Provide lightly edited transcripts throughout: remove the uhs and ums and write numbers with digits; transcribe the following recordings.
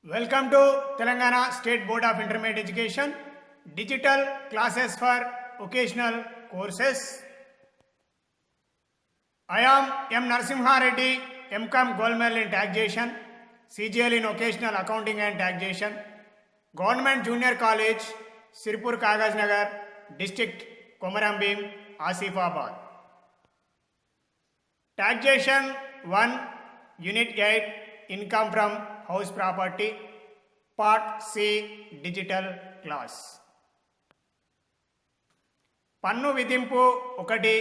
Welcome to Telangana State Board of Intermediate Education Digital Classes for Vocational Courses. I am M. Narasimha Reddy, MCom Gold Medal in Taxation, CGL in Vocational Accounting and Taxation, Government Junior College, Sirpur Kagaz Nagar, District Komarambim, Asifabad. Taxation 1, Unit 8, Income from House Property, Part C, Digital Class. పన్ను విధింపు 1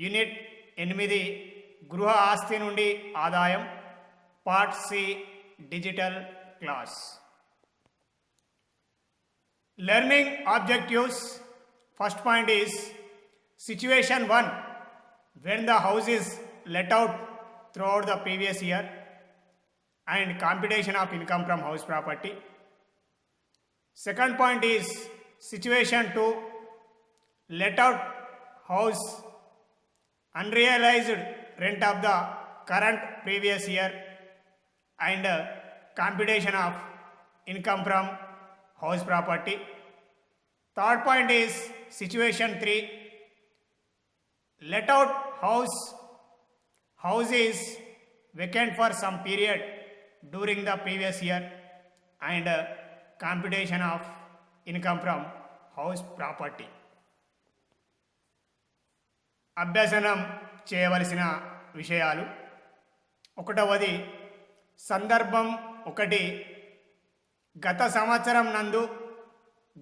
unit 8 గృహ ఆస్తి నుండి ఆదాయం part C digital class. Learning objectives. First point is situation 1 when the house is let out throughout the previous year and computation of income from house property. Second point is situation 2 let out house unrealized rent of the current previous year and computation of income from house property. Third point is situation 3 let out house is vacant for some period during the previous year and computation of income from house property. అభ్యసనం చేయవలసిన విషయాలు. 1వది సందర్భం 1 గత సంవత్సరం నందు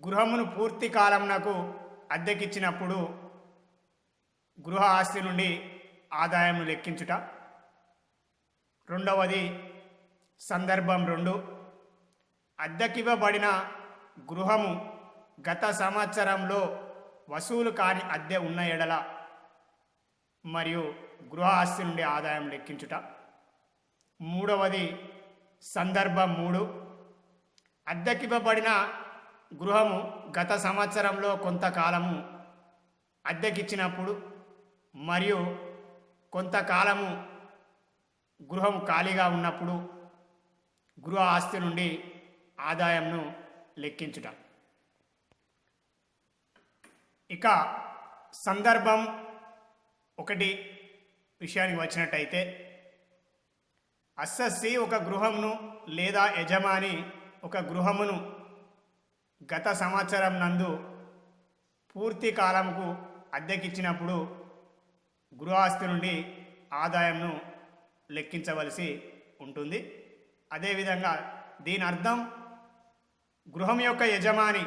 గృహమును పూర్తి కాలంనకు అద్దెకిచ్చినప్పుడు గృహ ఆస్తి నుండి ఆదాయం లెక్కించుట. 2వది సందర్భం 2 అద్దెకివ్వబడిన గృహము గత సంవత్సరంలో వసూలు కాని అద్దె ఉన్న ఎడల మరియు గృహ ఆస్తి నుండి ఆదాయం లెక్కించుట. 3వది సందర్భం 3 అద్దెకివ్వబడిన గృహము గత సంవత్సరంలో కొంతకాలము అద్దెకిచ్చినప్పుడు మరియు కొంతకాలము గృహం ఖాళీగా ఉన్నప్పుడు గృహ ఆస్తి నుండి ఆదాయంను లెక్కించుట. ఇక సందర్భం 1 విషయానికి వచ్చినట్టయితే అస్సస్సి ఒక గృహమును లేదా యజమాని ఒక గృహమును గత సంవత్సరం నందు పూర్తి కాలంకు అద్దెకిచ్చినప్పుడు గృహ ఆస్తి నుండి ఆదాయంను లెక్కించవలసి ఉంటుంది. అదేవిధంగా దీని అర్థం గృహం యొక్క యజమాని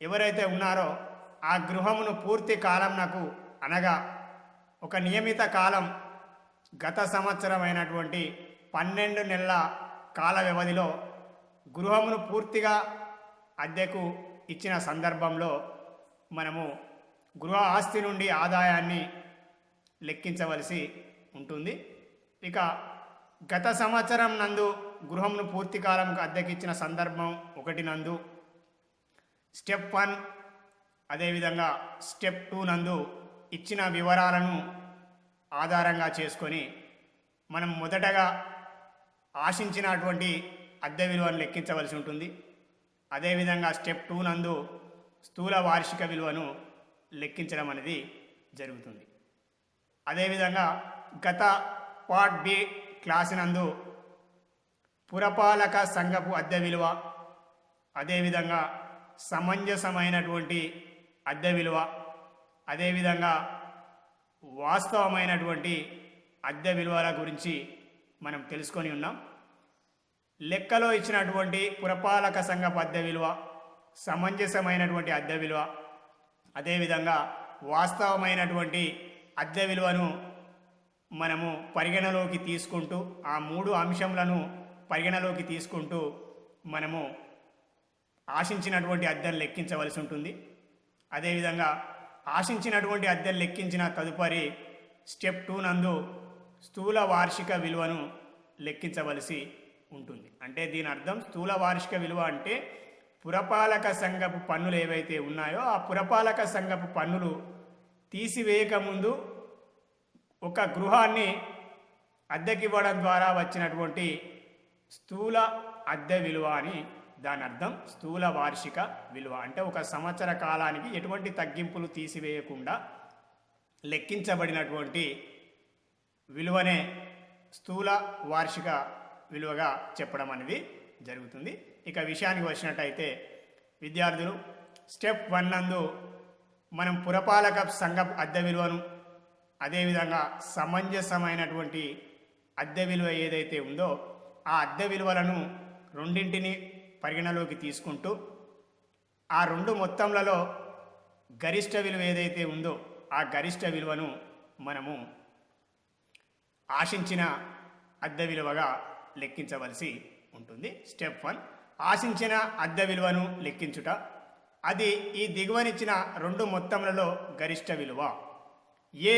ఎవరైతే ఉన్నారో ఆ గృహమును పూర్తి కాలంనకు అనగా ఒక నియమిత కాలం గత సంవత్సరం అయినటువంటి 12 నెలల కాల వ్యవధిలో గృహమును పూర్తిగా అద్దెకు ఇచ్చిన సందర్భంలో మనము గృహ ఆస్తి నుండి ఆదాయాన్ని లెక్కించవలసి ఉంటుంది. ఇక గత సంవత్సరం నందు గృహమును పూర్తి కాలంకు అద్దెకిచ్చిన సందర్భం 1 నందు స్టెప్ 1 అదేవిధంగా స్టెప్ 2 నందు ఇచ్చిన వివరాలను ఆధారంగా చేసుకొని మనం మొదటగా ఆశించినటువంటి అద్దె విలువను లెక్కించవలసి ఉంటుంది. అదేవిధంగా స్టెప్ 2 నందు స్థూల వార్షిక విలువను లెక్కించడం అనేది జరుగుతుంది. అదేవిధంగా గత పార్ట్ బి క్లాస్ నందు పురపాలక సంఘపు అద్దె విలువ, అదేవిధంగా సమంజసమైనటువంటి అద్దె విలువ, అదేవిధంగా వాస్తవమైనటువంటి అద్దె విలువల గురించి మనం తెలుసుకొని ఉన్నాం. లెక్కలో ఇచ్చినటువంటి పురపాలక సంఘపు అద్దె విలువ, సమంజసమైనటువంటి అద్దె విలువ, అదేవిధంగా వాస్తవమైనటువంటి అద్దె విలువను మనము పరిగణలోకి తీసుకుంటూ ఆ 3 అంశములను పరిగణలోకి తీసుకుంటూ మనము ఆశించినటువంటి అద్దెను లెక్కించవలసి ఉంటుంది. అదేవిధంగా ఆశించినటువంటి అద్దెను లెక్కించిన తదుపరి స్టెప్ 2 నందు స్థూల వార్షిక విలువను లెక్కించవలసి ఉంటుంది. అంటే దీని అర్థం స్థూల వార్షిక విలువ అంటే పురపాలక సంఘపు పన్నులు ఏవైతే ఉన్నాయో ఆ పురపాలక సంఘపు పన్నులు తీసివేయకముందు ఒక గృహాన్ని అద్దెకివ్వడం ద్వారా వచ్చినటువంటి స్థూల అద్దె విలువ అని దాని అర్థం. స్థూల వార్షిక విలువ అంటే ఒక సంవత్సర కాలానికి ఎటువంటి తగ్గింపులు తీసివేయకుండా లెక్కించబడినటువంటి విలువనే స్థూల వార్షిక విలువగా చెప్పడం అనేది జరుగుతుంది. ఇక విషయానికి వచ్చినట్టయితే విద్యార్థులు స్టెప్ 1 నందు మనం పురపాలక సంఘ అద్దె విలువను, అదేవిధంగా సమంజసమైనటువంటి అద్దె విలువ ఏదైతే ఉందో ఆ అద్దె విలువలను రెండింటిని పరిగణలోకి తీసుకుంటూ ఆ రెండు మొత్తంలలో గరిష్ట విలువ ఏదైతే ఉందో ఆ గరిష్ట విలువను మనము ఆశించిన అద్దె విలువగా లెక్కించవలసి ఉంటుంది. స్టెప్ 1 ఆశించిన అద్దె విలువను లెక్కించుట. అది ఈ దిగువనిచ్చిన రెండు మొత్తములలో గరిష్ట విలువ. ఏ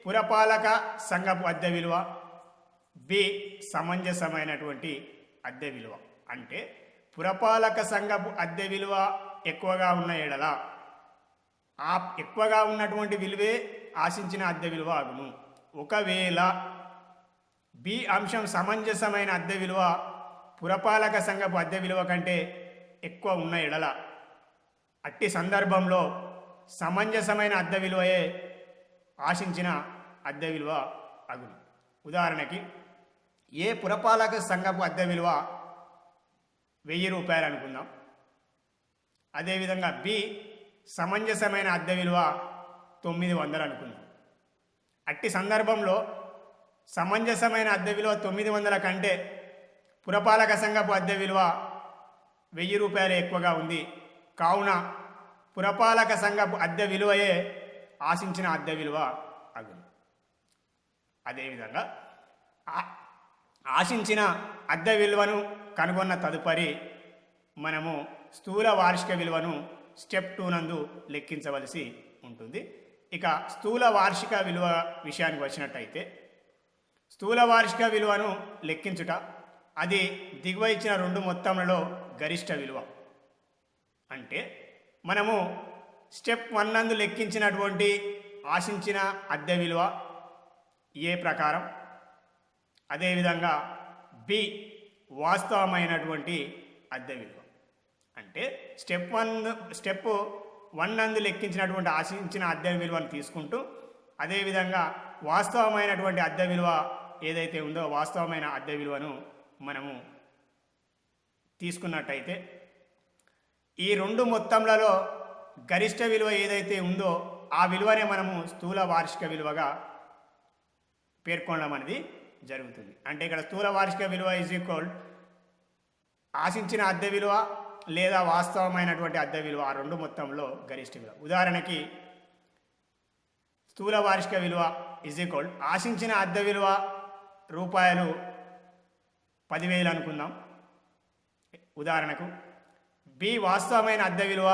పురపాలక సంఘపు అద్దె విలువ, బి సమంజసమైనటువంటి అద్దె విలువ. అంటే పురపాలక సంఘపు అద్దె విలువ ఎక్కువగా ఉన్న ఎడల ఆ ఎక్కువగా ఉన్నటువంటి విలువే ఆశించిన అద్దె విలువ అగును. ఒకవేళ బి అంశం సమంజసమైన అద్దె విలువ పురపాలక సంఘపు అద్దె విలువ కంటే ఎక్కువ ఉన్న ఎడల అట్టి సందర్భంలో సమంజసమైన అద్దె విలువయే ఆశించిన అద్దె విలువ అగును. ఉదాహరణకి ఏ పురపాలక సంఘపు అద్దె విలువ 1000 రూపాయలు అనుకుందాం. అదేవిధంగా బి సమంజసమైన అద్దె విలువ 900 అనుకుందాం. అట్టి సందర్భంలో సమంజసమైన అద్దె విలువ 900 కంటే పురపాలక సంఘపు అద్దె విలువ 1000 రూపాయలు ఎక్కువగా ఉంది. కావున పురపాలక సంఘపు అద్దె విలువయే ఆశించిన అద్దె విలువ అగును. అదేవిధంగా ఆశించిన అద్దె విలువను కనుగొన్న తదుపరి మనము స్థూల వార్షిక విలువను స్టెప్ 2 నందు లెక్కించవలసి ఉంటుంది. ఇక స్థూల వార్షిక విలువ విషయానికి వచ్చినట్టయితే స్థూల వార్షిక విలువను లెక్కించుట. అది దిగువ ఇచ్చిన రెండు మొత్తములలో గరిష్ట విలువ. అంటే మనము స్టెప్ 1 నందు లెక్కించినటువంటి ఆశించిన అద్దె విలువ ఏ ప్రకారం, అదేవిధంగా బి వాస్తవమైనటువంటి అద్దె విలువ. అంటే స్టెప్ 1 నందు లెక్కించినటువంటి ఆశించిన అద్దె విలువను తీసుకుంటూ అదేవిధంగా వాస్తవమైనటువంటి అద్దె విలువ ఏదైతే ఉందో వాస్తవమైన అద్దె విలువను మనము తీసుకున్నట్టయితే ఈ రెండు మొత్తంలలో గరిష్ట విలువ ఏదైతే ఉందో ఆ విలువనే మనము స్థూల వార్షిక విలువగా పేర్కొనడం అనేది జరుగుతుంది. అంటే ఇక్కడ స్థూల వార్షిక విలువ = ఆశించిన అద్దె విలువ లేదా వాస్తవమైనటువంటి అద్దె విలువ, ఆ రెండు మొత్తంలో గరిష్ట విలువ. ఉదాహరణకి స్థూల వార్షిక విలువ = ఆశించిన అద్దె విలువ రూపాయలు 10,000 అనుకుందాం ఉదాహరణకు. బి వాస్తవమైన అద్దె విలువ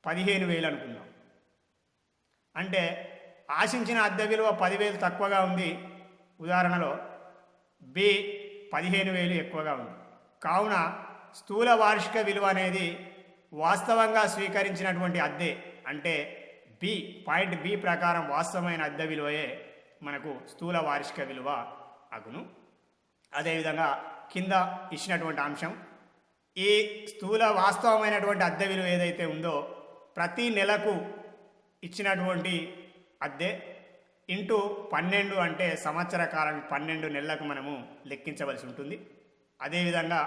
15,000 అనుకుందాం. అంటే ఆశించిన అద్దె విలువ 10,000 తక్కువగా ఉంది ఉదాహరణలో, బి 15,000 ఎక్కువగా ఉంది. కావున స్థూల వార్షిక విలువ అనేది వాస్తవంగా స్వీకరించినటువంటి అద్దె అంటే పాయింట్ బి ప్రకారం వాస్తవమైన అద్దె విలువయే మనకు స్థూల వార్షిక విలువ అగును. అదేవిధంగా కింద ఇచ్చినటువంటి అంశం ఈ స్థూల వాస్తవమైనటువంటి అద్దె విలువ ఏదైతే ఉందో ప్రతి నెలకు ఇచ్చినటువంటి అద్దె ఇంటూ 12 అంటే సంవత్సర కాలానికి 12 నెలలకు మనము లెక్కించవలసి ఉంటుంది. అదేవిధంగా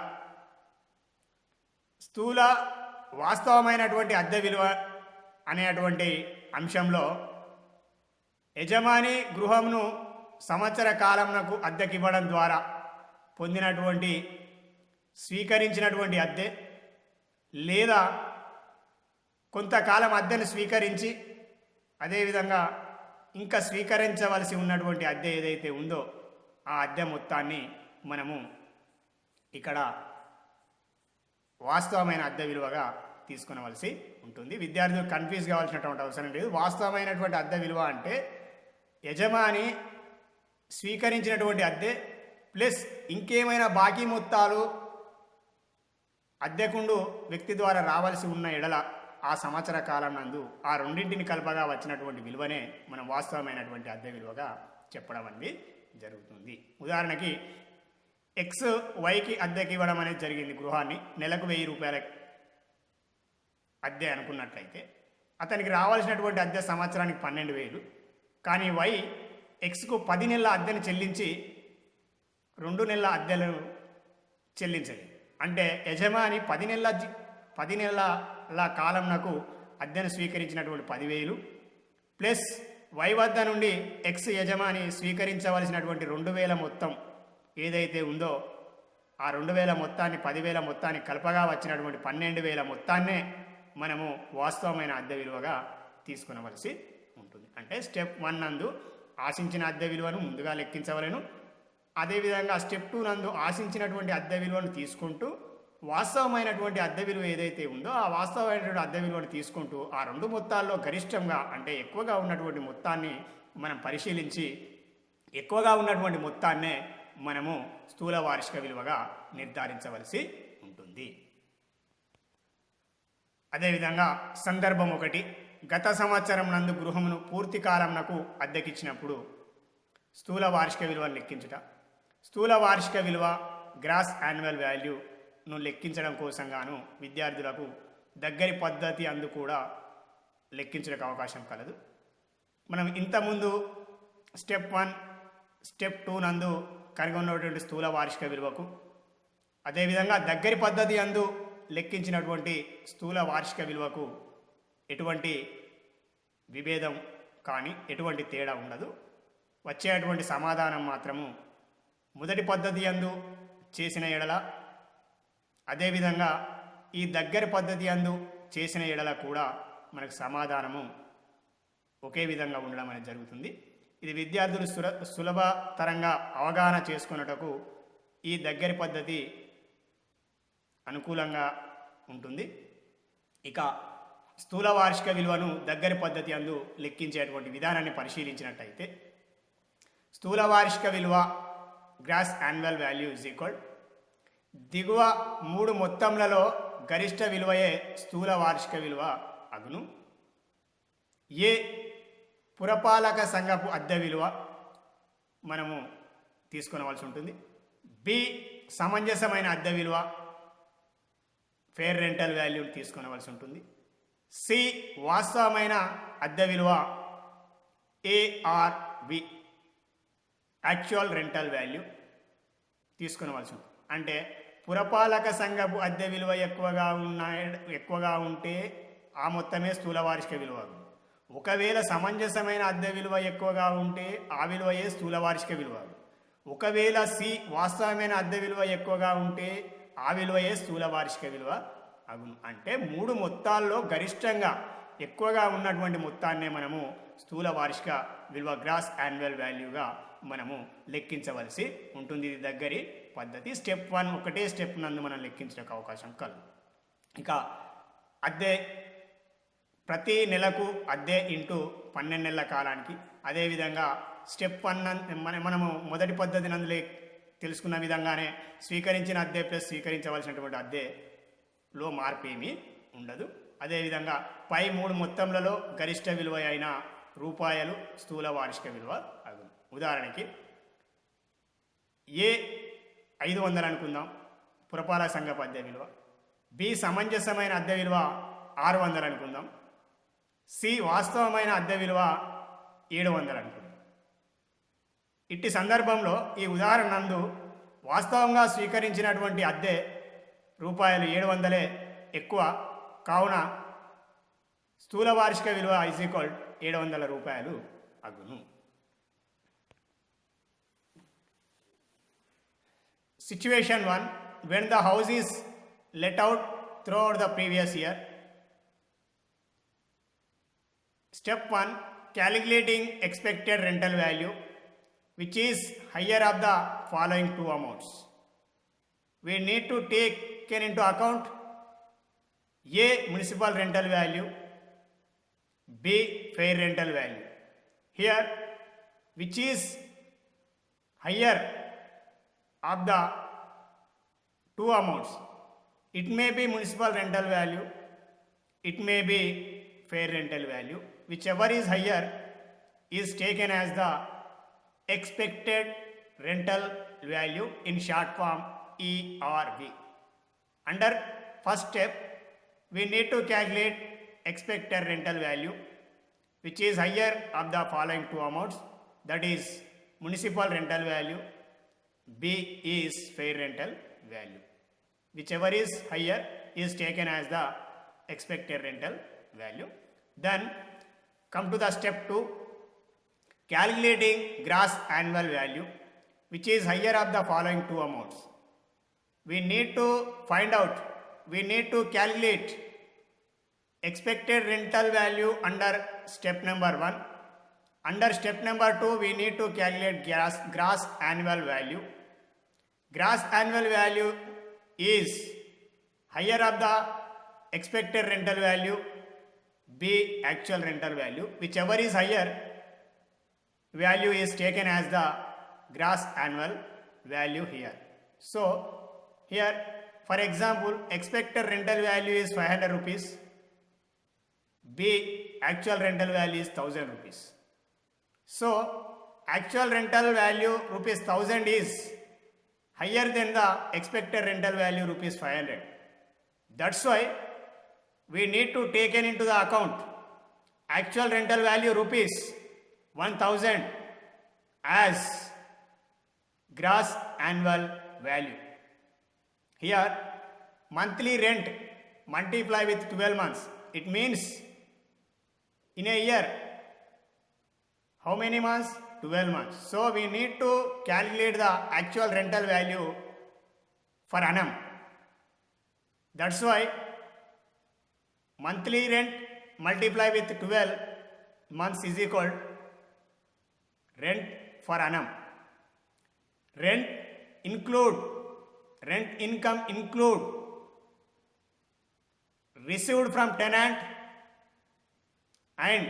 స్థూల వాస్తవమైనటువంటి అద్దె విలువ అనేటువంటి అంశంలో యజమాని గృహంను సంవత్సర కాలంకు అద్దెకివ్వడం ద్వారా పొందినటువంటి స్వీకరించినటువంటి అద్దె లేదా కొంతకాలం అద్దెను స్వీకరించి అదేవిధంగా ఇంకా స్వీకరించవలసి ఉన్నటువంటి అద్దె ఏదైతే ఉందో ఆ అద్దె మొత్తాన్ని మనము ఇక్కడ వాస్తవమైన అద్దె విలువగా తీసుకునవలసి ఉంటుంది. విద్యార్థులు కన్ఫ్యూజ్ కావాల్సినటువంటి అవసరం లేదు. వాస్తవమైనటువంటి అద్దె విలువ అంటే యజమాని స్వీకరించినటువంటి అద్దె ప్లస్ ఇంకేమైనా బాకీ మొత్తాలు అద్దెకుండు వ్యక్తి ద్వారా రావాల్సి ఉన్న ఎడల ఆ సంవత్సర కాలం నందు ఆ రెండింటిని కలపగా వచ్చినటువంటి విలువనే మనం వాస్తవమైనటువంటి అద్దె విలువగా చెప్పడం అనేది జరుగుతుంది. ఉదాహరణకి ఎక్స్ వైకి అద్దెకి ఇవ్వడం అనేది జరిగింది. గృహాన్ని నెలకు 1000 రూపాయల అద్దె అనుకున్నట్లయితే అతనికి రావాల్సినటువంటి అద్దె సంవత్సరానికి 12,000. కానీ వై ఎక్స్కు 10 నెలల అద్దెను చెల్లించి 2 నెలల అద్దెలను చెల్లించలేదు. అంటే యజమాని 10 నెలల కాలంనకు అద్దెను స్వీకరించినటువంటి 10,000 ప్లస్ వై వద్ద నుండి ఎక్స్ యజమాని స్వీకరించవలసినటువంటి 2,000 మొత్తం ఏదైతే ఉందో ఆ 2,000 మొత్తాన్ని 10,000 మొత్తాన్ని కలపగా వచ్చినటువంటి 12,000 మొత్తాన్నే మనము వాస్తవమైన అద్దె విలువగా తీసుకునవలసి ఉంటుంది. అంటే స్టెప్ 1 నందు ఆశించిన అద్దె విలువను ముందుగా లెక్కించవలను. అదేవిధంగా స్టెప్ 2 నందు ఆశించినటువంటి అద్దె విలువను తీసుకుంటూ వాస్తవమైనటువంటి అద్దె విలువ ఏదైతే ఉందో ఆ వాస్తవమైనటువంటి అద్దె విలువను తీసుకుంటూ ఆ 2 మొత్తాల్లో గరిష్టంగా అంటే ఎక్కువగా ఉన్నటువంటి మొత్తాన్ని మనం పరిశీలించి ఎక్కువగా ఉన్నటువంటి మొత్తాన్నే మనము స్థూల వార్షిక విలువగా నిర్ధారించవలసి ఉంటుంది. అదేవిధంగా సందర్భం 1, గత సంవత్సరం నందు గృహమును పూర్తి కాలంనకు అద్దెకిచ్చినప్పుడు స్థూల వార్షిక విలువను లెక్కించుట. స్థూల వార్షిక విలువ గ్రాస్ యాన్యువల్ వాల్యూను లెక్కించడం కోసం గాను విద్యార్థులకు దగ్గరి పద్ధతి అందు కూడా లెక్కించడానికి అవకాశం కలదు. మనం ఇంతకుముందు స్టెప్ 1, స్టెప్ 2 నందు కనుగొన్నటువంటి స్థూల వార్షిక విలువకు అదేవిధంగా దగ్గరి పద్ధతి అందు లెక్కించినటువంటి స్థూల వార్షిక విలువకు ఎటువంటి విభేదం కానీ ఎటువంటి తేడా ఉండదు. వచ్చేటువంటి సమాధానం మాత్రము మొదటి పద్ధతి యందు చేసిన ఎడల అదేవిధంగా ఈ దగ్గరి పద్ధతి యందు చేసిన ఎడల కూడా మనకు సమాధానము ఒకే విధంగా ఉండడం అనేది జరుగుతుంది. ఇది విద్యార్థులు సులభతరంగా అవగాహన చేసుకున్నటకు ఈ దగ్గరి పద్ధతి అనుకూలంగా ఉంటుంది. ఇక స్థూల వార్షిక విలువను దగ్గరి పద్ధతి అందు లెక్కించేటువంటి విధానాన్ని పరిశీలించినట్టయితే స్థూల వార్షిక విలువ gross annual value is equal దిగువ 3 మొత్తంలలో గరిష్ట విలువయే స్థూల వార్షిక విలువ అగును. ఏ పురపాలక సంఘపు అద్దె విలువ మనము తీసుకొనవలసి ఉంటుంది. బి సమంజసమైన అద్దె విలువ ఫెయిర్ రెంటల్ వాల్యూని తీసుకొనవలసి ఉంటుంది. సి వాస్తవమైన అద్దె విలువ ఏఆర్బి యాక్చువల్ రెంటల్ వాల్యూ తీసుకొనవలసి ఉంటుంది. అంటే పురపాలక సంఘపు అద్దె విలువ ఎక్కువగా ఉంటే ఆ మొత్తమే స్థూల వార్షిక విలువ. ఒకవేళ సమంజసమైన అద్దె విలువ ఎక్కువగా ఉంటే ఆ విలువయే స్థూల వార్షిక విలువ. ఒకవేళ సి వాస్తవమైన అద్దె విలువ ఎక్కువగా ఉంటే ఆ విలువయే స్థూల వార్షిక విలువ అగును. అంటే 3 మొత్తాల్లో గరిష్టంగా ఎక్కువగా ఉన్నటువంటి మొత్తాన్నే మనము స్థూల వార్షిక విలువ గ్రాస్ యాన్యువల్ వాల్యూగా మనము లెక్కించవలసి ఉంటుంది. ఇది దగ్గరి పద్ధతి. స్టెప్ 1 ఒకటే స్టెప్ నందు మనం లెక్కించడానికి అవకాశం కలదు. ఇక అద్దె ప్రతి నెలకు అద్దె ఇంటూ 12 నెలల కాలానికి. అదేవిధంగా స్టెప్ 1 మనము మొదటి పద్ధతి నందు తెలుసుకున్న విధంగానే స్వీకరించిన అద్దె ప్లస్ స్వీకరించవలసినటువంటి అద్దెలో మార్పు ఏమీ ఉండదు. అదేవిధంగా పై 3 మొత్తంలలో గరిష్ట విలువ అయిన రూపాయలు స్థూల వార్షిక విలువ అగును. ఉదాహరణకి ఏ 500 అనుకుందాం పురపాలక సంఘపు అద్దె విలువ. బి సమంజసమైన అద్దె విలువ 600 అనుకుందాం. సి వాస్తవమైన అద్దె విలువ 700 అనుకుందాం. ఇట్టి సందర్భంలో ఈ ఉదాహరణ నందు వాస్తవంగా స్వీకరించినటువంటి అద్దె రూపాయలు 700 ఎక్కువ కావున స్థూల వార్షిక విలువ ఈజ్ ఈక్వల్ 700 రూపాయలు అగును. Situation 1, when the house is let out throughout the previous year. Step 1, calculating expected rental value which is higher of the following 2 amounts. We need to take into account A municipal rental value, B fair rental value. Here which is higher of the 2 amounts? It may be municipal rental value, it may be fair rental value. Whichever is higher is taken as the expected rental value, in short form ERV. Under first step, we need to calculate expected rental value, which is higher of the following two amounts, that is municipal rental value, B is fair rental value. Whichever is higher is taken as the expected rental value. Then come to the step 2, calculating gross annual value, which is higher of the following two amounts. We need to calculate expected rental value under step number 1. Under step number 2, we need to calculate gross annual value. Gross annual value is higher of the expected rental value, B actual rental value. Whichever is higher value is taken as the gross annual value here. So here, for example, expected rental value is 500 rupees, B actual rental value is 1000 rupees. So actual rental value rupees 1000 is higher than the expected rental value rupees 500. That's why we need to take into the account actual rental value rupees 1000 as gross annual value. Here monthly rent multiply with 12 months. It means in a year how many months? 12 months. So we need to calculate the actual rental value for annum. That's why monthly rent multiply with 12 months is equal rent for annum. Rent income include received from tenant and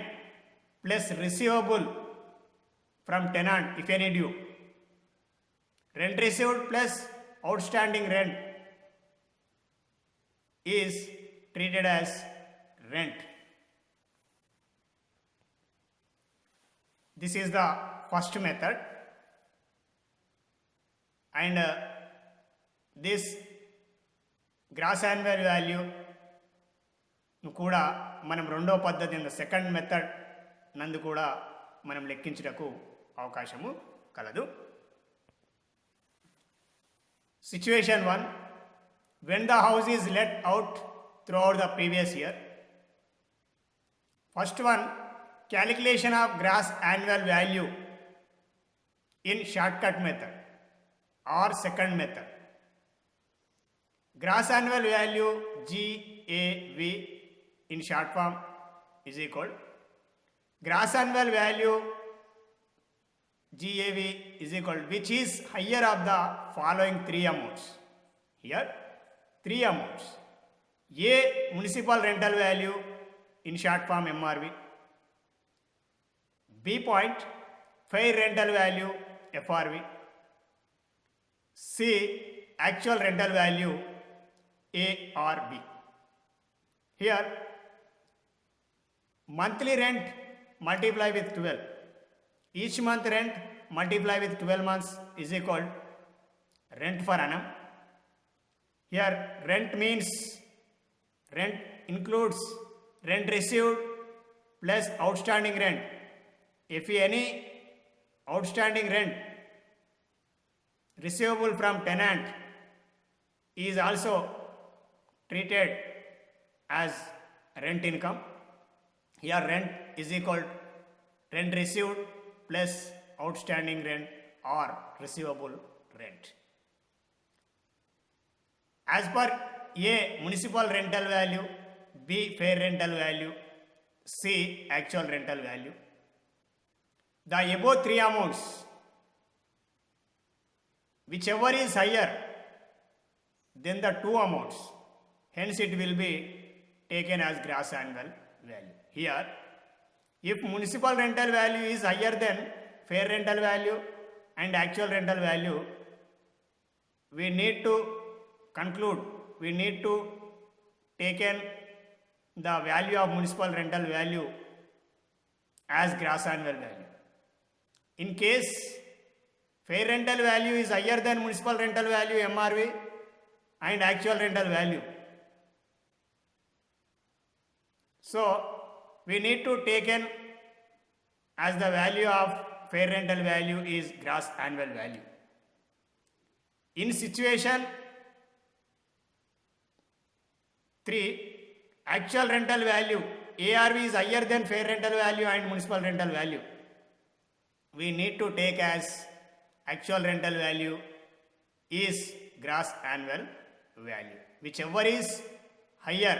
plus receivable from tenant if any due. Rent received plus outstanding rent is treated as rent. This is the first method, and this gross annual value కూడా మనం రెండో పద్ధతి second method నందు కూడా మనం లెక్కించుటకు అవకాశము కలదు. Situation 1, when the house is let out throughout the previous year. First one, calculation of gross annual value in shortcut method or second method. Gross annual value GAV in short form is equal gross annual value GAV is equal, which is higher of the following three amounts. Here three amounts: A municipal rental value in short form MRV, B point fair rental value FRV, C actual rental value ARB. Here monthly rent multiply with 12. Each month rent multiply with 12 months is equal rent for annum. Here rent means rent includes rent received plus outstanding rent. If any outstanding rent receivable from tenant is also treated as rent income. Here rent is equal rent received plus outstanding rent or receivable rent. As per A municipal rental value, B fair rental value, C actual rental value. The above three amounts, whichever is higher than the two amounts, hence it will be taken as gross annual value. Here, if municipal rental value is higher than fair rental value and actual rental value, we need to take in the value of municipal rental value as gross annual value. In case fair rental value is higher than municipal rental value MRV and actual rental value. So we need to take in as the value of fair rental value is gross annual value. In situation 3, actual rental value ARV is higher than fair rental value and municipal rental value. We need to take as actual rental value is gross annual value. Whichever is higher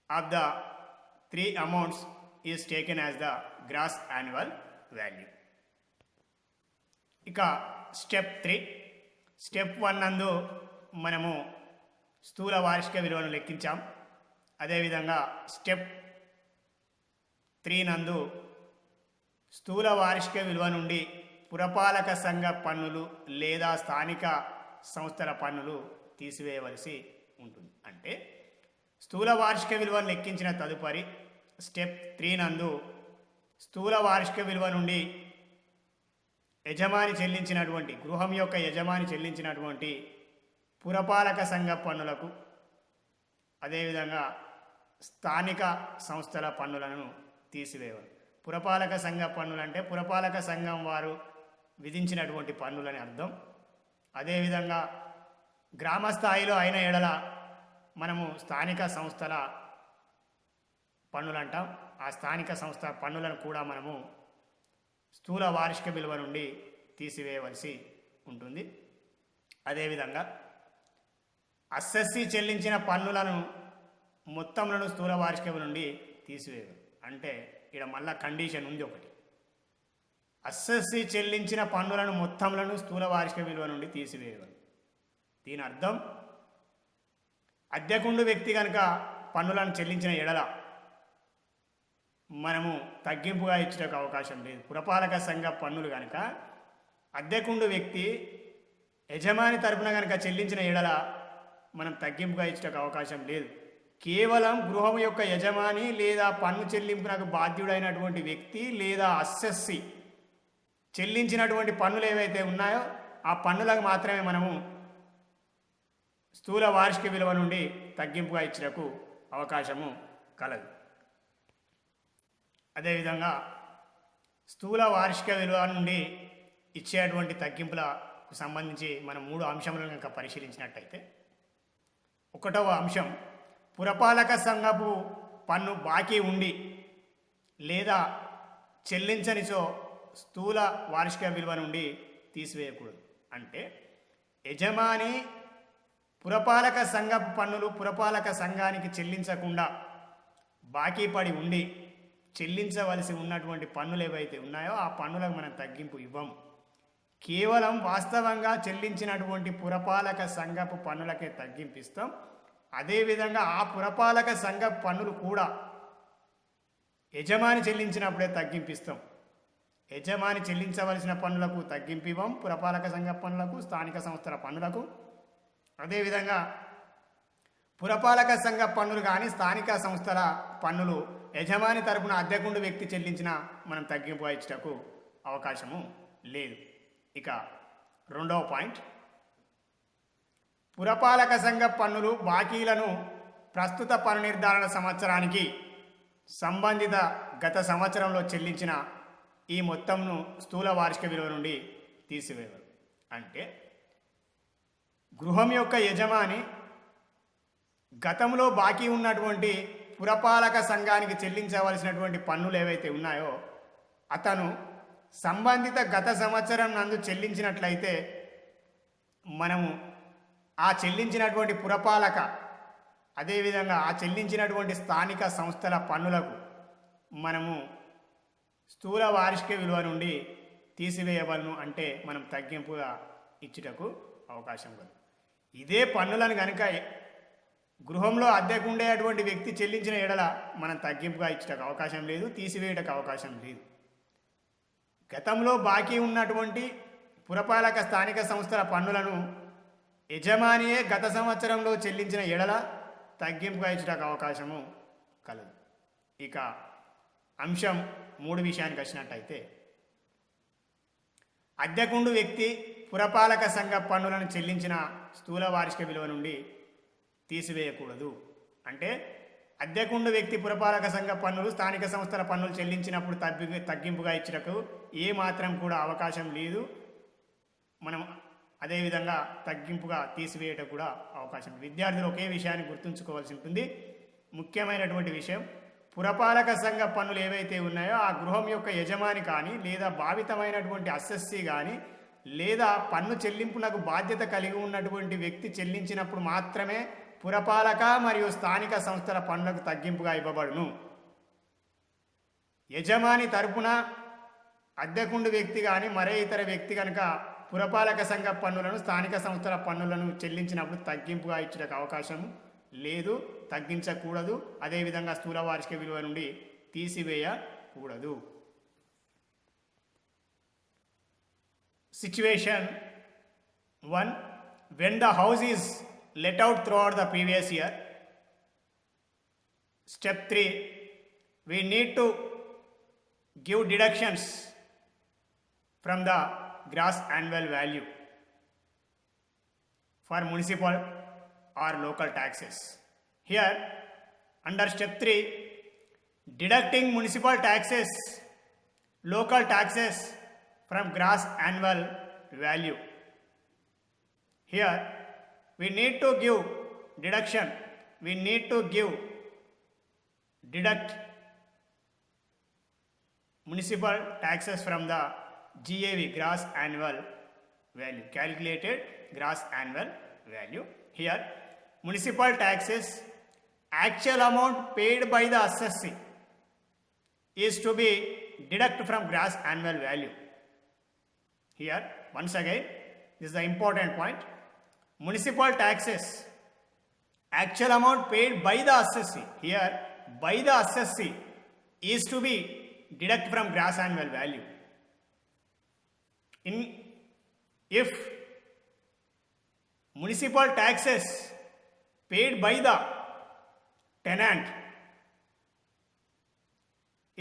of the 3 amounts is taken as the gross annual value. ఇక step 3, step 1 నందు మనము స్థూల వార్షిక విలువను లెక్కించాం. అదేవిధంగా step 3 నందు స్థూల వార్షిక విలువ నుండి పురపాలక సంఘ పన్నులు లేదా స్థానిక సంస్థల పన్నులు తీసివేయవలసి ఉంటుంది. అంటే స్థూల వార్షిక విలువను లెక్కించిన తదుపరి స్టెప్ 3 నందు స్థూల వార్షిక విలువ నుండి యజమాని చెల్లించినటువంటి గృహం యొక్క యజమాని చెల్లించినటువంటి పురపాలక సంఘ పన్నులకు అదేవిధంగా స్థానిక సంస్థల పన్నులను తీసివేయాలి. పురపాలక సంఘ పన్నులు అంటే పురపాలక సంఘం వారు విధించినటువంటి పన్నులని అర్థం. అదేవిధంగా గ్రామ స్థాయిలో అయిన ఎడల మనము స్థానిక సంస్థల పన్నులు అంటాం. ఆ స్థానిక సంస్థ పన్నులను కూడా మనము స్థూల వార్షిక విలువ నుండి తీసివేయవలసి ఉంటుంది. అదేవిధంగా అసెస్సీ చెల్లించిన పన్నులను మొత్తంలను స్థూల వార్షిక విలువ నుండి తీసివేయాలి. అంటే ఇక్కడ మళ్ళా కండిషన్ ఉంది ఒకటి, అసెస్సీ చెల్లించిన పన్నులను మొత్తంలను స్థూల వార్షిక విలువ నుండి తీసివేయాలి. దీని అర్థం అద్దెకుండు వ్యక్తి కనుక పన్నులను చెల్లించిన ఎడల మనము తగ్గింపుగా ఇచ్చడానికి అవకాశం లేదు. పురపాలక సంఘ పన్నులు కనుక అద్దెకుండు వ్యక్తి యజమాని తరపున కనుక చెల్లించిన ఎడల మనం తగ్గింపుగా ఇచ్చడానికి అవకాశం లేదు. కేవలం గృహం యొక్క యజమాని లేదా పన్ను చెల్లింపునకు బాధ్యుడైనటువంటి వ్యక్తి లేదా అసెస్సీ చెల్లించినటువంటి పన్నులు ఏవైతే ఉన్నాయో ఆ పన్నులకు మాత్రమే మనము స్థూల వార్షిక విలువ నుండి తగ్గింపుగా ఇచ్చడానికి అవకాశము కలదు. అదేవిధంగా స్థూల వార్షిక విలువ నుండి ఇచ్చేటువంటి తగ్గింపులకు సంబంధించి మనం 3 అంశములను కనుక పరిశీలించినట్టయితే, 1వ అంశం పురపాలక సంఘపు పన్ను బాకీ ఉండి లేదా చెల్లించనిచో స్థూల వార్షిక విలువ నుండి తీసివేయకూడదు. అంటే యజమాని పురపాలక సంఘపు పన్నులు పురపాలక సంఘానికి చెల్లించకుండా బాకీ పడి ఉండి చెల్లించవలసి ఉన్నటువంటి పన్నులు ఏవైతే ఉన్నాయో ఆ పన్నులకు మనం తగ్గింపు ఇవ్వము. కేవలం వాస్తవంగా చెల్లించినటువంటి పురపాలక సంఘపు పన్నులకే తగ్గింపిస్తాం. అదేవిధంగా ఆ పురపాలక సంఘ పన్నులు కూడా యజమాని చెల్లించినప్పుడే తగ్గింపిస్తాం. యజమాని చెల్లించవలసిన పన్నులకు తగ్గింపు ఇవ్వం, పురపాలక సంఘ పన్నులకు స్థానిక సంస్థల పన్నులకు. అదేవిధంగా పురపాలక సంఘ పన్నులు కానీ స్థానిక సంస్థల పన్నులు యజమాని తరపున అద్దెకుండు వ్యక్తి చెల్లించిన మనం తగ్గింపు ఇచ్చటకు అవకాశము లేదు. ఇక 2వ పాయింట్, పురపాలక సంఘ పన్నులు బాకీలను ప్రస్తుత పన్ను నిర్ధారణ సంవత్సరానికి సంబంధిత గత సంవత్సరంలో చెల్లించిన ఈ మొత్తంను స్థూల వార్షిక విలువ నుండి తీసివేయరు. అంటే గృహం యొక్క యజమాని గతంలో బాకీ ఉన్నటువంటి పురపాలక సంఘానికి చెల్లించవలసినటువంటి పన్నులు ఏవైతే ఉన్నాయో అతను సంబంధిత గత సంవత్సరం నందు చెల్లించినట్లయితే మనము ఆ చెల్లించినటువంటి పురపాలక అదేవిధంగా ఆ చెల్లించినటువంటి స్థానిక సంస్థల పన్నులకు మనము స్థూల వార్షిక విలువ నుండి తీసివేయవలను. అంటే మనం తగ్గింపుగా ఇచ్చుటకు అవకాశం కలదు. ఇదే పన్నులను కనుక గృహంలో అద్దెకు ఉండేటువంటి వ్యక్తి చెల్లించిన ఎడల మనం తగ్గింపుగా ఇచ్చటకు అవకాశం లేదు, తీసివేయటకు అవకాశం లేదు. గతంలో బాకీ ఉన్నటువంటి పురపాలక స్థానిక సంస్థల పన్నులను యజమానియే గత సంవత్సరంలో చెల్లించిన ఎడల తగ్గింపుగా ఇచ్చటకు అవకాశము కలదు. ఇక అంశం 3 విషయానికి వచ్చినట్టయితే, అద్దెకుండు వ్యక్తి పురపాలక సంఘ పన్నులను చెల్లించిన స్థూల వార్షిక విలువ నుండి తీసివేయకూడదు. అంటే అద్దెకుండు వ్యక్తి పురపాలక సంఘ పన్నులు స్థానిక సంస్థల పన్నులు చెల్లించినప్పుడు తగ్గింపుగా ఇచ్చటకు ఏ మాత్రం కూడా అవకాశం లేదు. మనం అదేవిధంగా తగ్గింపుగా తీసివేయటం కూడా అవకాశం. విద్యార్థులు ఒకే విషయాన్ని గుర్తుంచుకోవాల్సి ఉంటుంది. ముఖ్యమైనటువంటి విషయం, పురపాలక సంఘ పన్నులు ఏవైతే ఉన్నాయో ఆ గృహం యొక్క యజమాని కానీ లేదా భావితమైనటువంటి అసెస్సీ కానీ లేదా పన్ను చెల్లింపునకు బాధ్యత కలిగి ఉన్నటువంటి వ్యక్తి చెల్లించినప్పుడు మాత్రమే పురపాలక మరియు స్థానిక సంస్థల పన్నులకు తగ్గింపుగా ఇవ్వబడును. యజమాని తరపున అద్దెకుండు వ్యక్తి కానీ మరే ఇతర వ్యక్తి కనుక పురపాలక సంఘ పన్నులను స్థానిక సంస్థల పన్నులను చెల్లించినప్పుడు తగ్గింపుగా ఇచ్చడానికి అవకాశం లేదు, తగ్గించకూడదు. అదేవిధంగా స్థూల వార్షిక విలువ నుండి తీసివేయకూడదు. Situation 1. When the house is let out throughout the previous year. Step 3. We need to give deductions from the gross annual value for municipal or local taxes. Here, under step 3, deducting municipal taxes, local taxes from gross annual value. Here, we need to give deduction. We need to deduct municipal taxes from the GAV, gross annual value, calculated gross annual value. Here, municipal taxes, actual amount paid by the assessee is to be deducted from gross annual value. Here, once again, this is the important point. Municipal taxes, actual amount paid by the assessee. Here, by the assessee is to be deducted from gross annual value. If municipal taxes paid by the tenant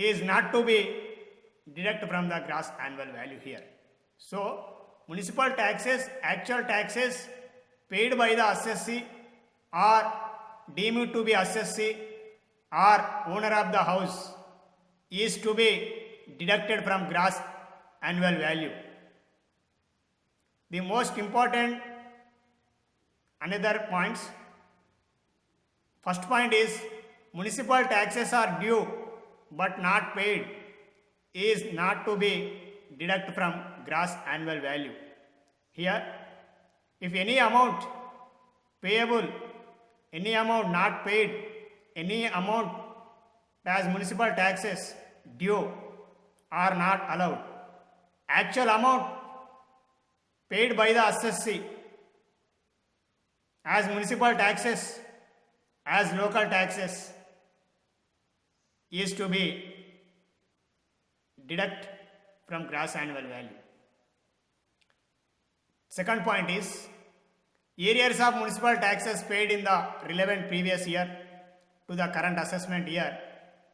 is not to be deducted from the gross annual value here. So, municipal taxes, actual taxes paid by the assessee or deemed to be assessee or owner of the house is to be deducted from gross annual value. The most important another points. First point is municipal taxes are due but not paid is not to be deducted from gross annual value. Here, if any amount payable, any amount not paid, any amount as municipal taxes due are not allowed. Actual amount paid by the assessee as municipal taxes, as local taxes is to be deduct from gross annual value. Second point is arrears of municipal taxes paid in the relevant previous year to the current assessment year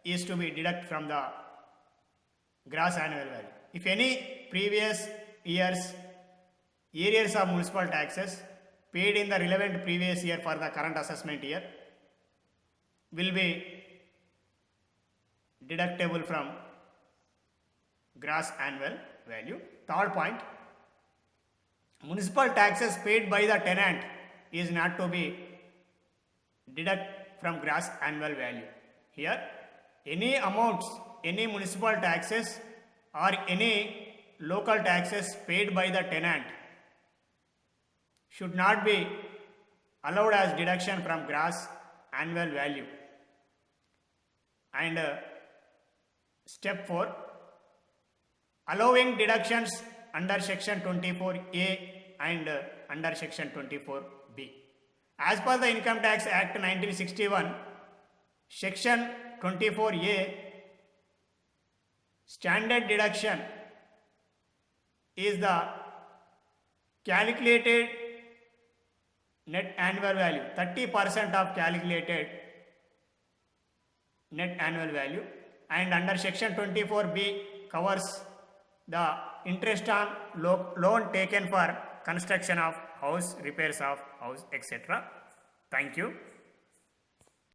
is to be deduct from the gross annual value. If any previous years arrears of municipal taxes paid in the relevant previous year for the current assessment year will be deductible from gross annual value. Third point, municipal taxes paid by the tenant is not to be deduct from gross annual value. Here, any amounts, any municipal taxes or any local taxes paid by the tenant should not be allowed as deduction from gross annual value. And step 4, allowing deductions under section 24A and under section 24B. As per the Income Tax Act 1961, section 24A, standard deduction is the calculated net annual value, 30% of calculated net annual value, and under section 24B covers the interest on loan taken for construction of house, repairs of house, etc. Thank you.